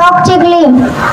चिगली।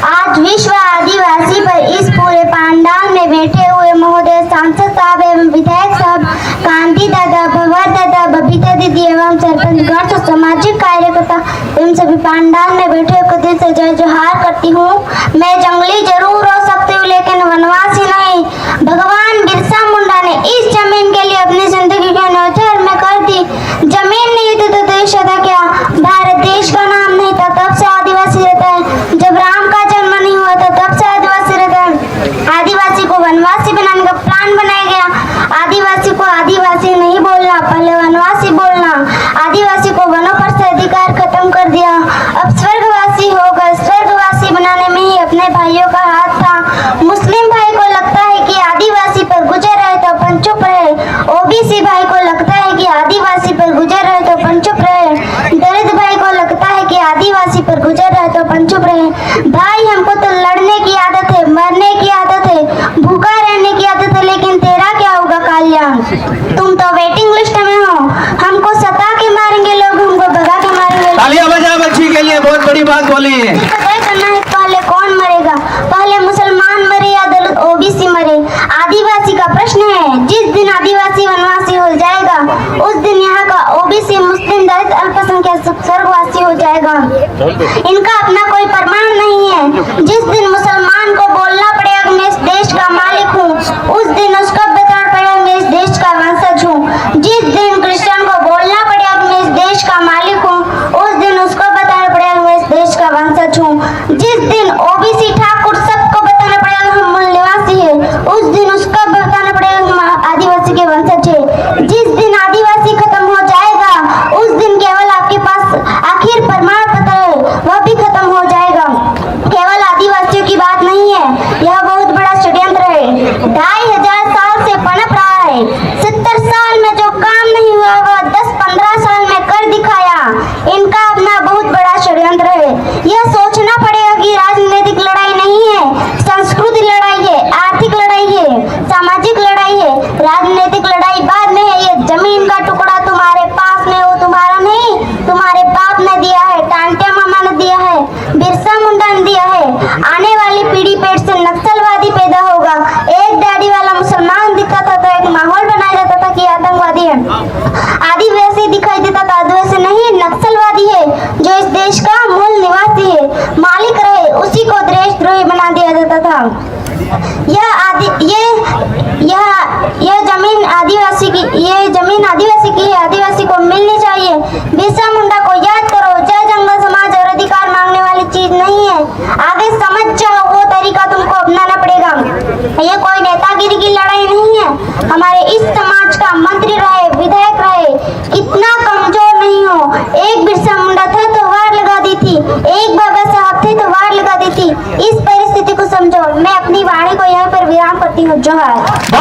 आज विश्व आदिवासी पर इस पूरे पंडाल में बैठे हुए महोदय सांसद साहब एवं विधायक साहब, कांति दादा, भवर दादा, बबीता दीदी एवं सरपंच गण, सामाजिक कार्यकर्ता एवं सभी पंडाल में बैठे को दिल से जय जोहार करती हूँ। मैं जंगली जरूर हो सकती हूँ लेकिन वनवासी नहीं। भगवान बिरसा मुंडा ने इस जमीन के लिए अपनी जिंदगी के न्यौछावर में कर दी। जमीन नहीं थी तो देश था क्या? भारत देश का नाम नहीं था तब से आदिवासी रहता है। जब राम का जन्म नहीं हुआ था तब से आदिवासी रहता है। आदिवासी को वनवासी बनाने का प्लान बनाया गया। आदिवासी को आदिवासी नहीं बोलना, पहले वनवासी बोलना। आदिवासी को वनों पर से अधिकार खत्म कर दिया। अब स्वर्गवासी हो गए। स्वर्गवासी बनाने में ही अपने भाइयों का हाथ था। मुस्लिम भाई को लगता है कि आदिवासी पर गुजर रहे तो अपन चुप रहे। ओबीसी भाई को लगता है कि आदिवासी पर गुजर रहे तो अपन चुप रहे। दलित भाई को लगता है कि आदिवासी पर गुजर रहे तो अपन चुप रहे। भाई हमको तो लड़ने की आदत है, मरने की आदत है, भूखा रहने की आदत है, लेकिन तेरा क्या होगा कल्याण? तुम तो वेटिंग लिस्ट में हो। हमको सता के मारेंगे लोग, हमको भगा के मारेंगे। तालियां बजाओ बच्ची के लिए, बहुत बड़ी बात बोली है। करना है पहले कौन मरेगा? पहले मुसलमान मरे या दलित ओबीसी मरे? आदिवासी का प्रश्न है। जिस दिन आदिवासी वनवासी हो जाएगा उस दिन यहाँ का ओबीसी, मुस्लिम, दलित, अल्पसंख्यक स्वर्गवासी हो जाएगा। इनका अपना कोई प्रमाण नहीं है। जिस दिन मुसलमान को बोलना पड़ेगा मैं इस देश का मालिक हूँ, उस दिन उसको बताना पड़ेगा मैं इस देश का वंशज हूँ। जिस दिन क्रिश्चियन को बोलना पड़ेगा मैं इस देश का मालिक हूँ, उस दिन उसको बताना पड़ेगा मैं इस देश का वंशज हूँ। जिस दिन ओबीसी ठाकुर सबको बताना पड़ेगा हम मूल निवासी है, उस दिन उसको बताना पड़ेगा हम आदिवासी के वंशज है। जिस दिन आदिवासी खत्म हो जाएगा उस दिन केवल आपके पास आखिर प्रमाण पत्र है वह भी खत्म हो जाएगा। केवल आदिवासियों की बात नहीं है, यह बहुत बड़ा षड्यंत्र है। 2500 साल से पनप रहा है। 70 साल में जो काम नहीं हुआ वह 10-15 साल में कर दिखाया। इनका अपना बहुत बड़ा षड्यंत्र है। यह सोचना पड़ेगा कि राजनीतिक लड़ाई नहीं है, सांस्कृतिक लड़ाई है, आर्थिक लड़ाई है, सामाजिक लड़ाई है। राजनीतिक लड़ाई बाद में है। ये जमीन का टुकड़ा तुम्हारे पास में, वो तुम्हारा नहीं, तुम्हारे बाप ने दिया है, टांटे मामा ने दिया है, बिरसा मुंडा ने दिया है। आने वाली पीढ़ी पेट से नक्सलवादी पैदा होगा। एक दाढ़ी वाला मुसलमान दिखता था तो एक माहौल बनाया जाता था कि आतंकवादी है। आदिवासी दिखाई देता था, आदिवासी नहीं, नक्सलवादी है जो इस देश का मूल निवासी है, मालिक रहे, उसी को देशद्रोही बना दिया जाता था। यह जमीन आदिवासी की है, आदिवासी को मिलनी चाहिए। बिरसा मुंडा को याद करो। जय जंगल समाज और अधिकार मांगने वाली चीज नहीं है। आगे समझ जाओ, वो तरीका तुमको अपनाना पड़ेगा। ये कोई नेतागिरी की लड़ाई नहीं है। हमारे इस समाज का मंत्री रहे, विधायक रहे, इतना कमजोर नहीं हो। एक बिरसा मुंडा था तो वार लगा दी थी, एक बाबा साहब थे तो वार लगा दी थी। इस परिस्थिति को समझो। मैं अपनी वाणी को यहाँ पर विराम करती हूँ। जोहार।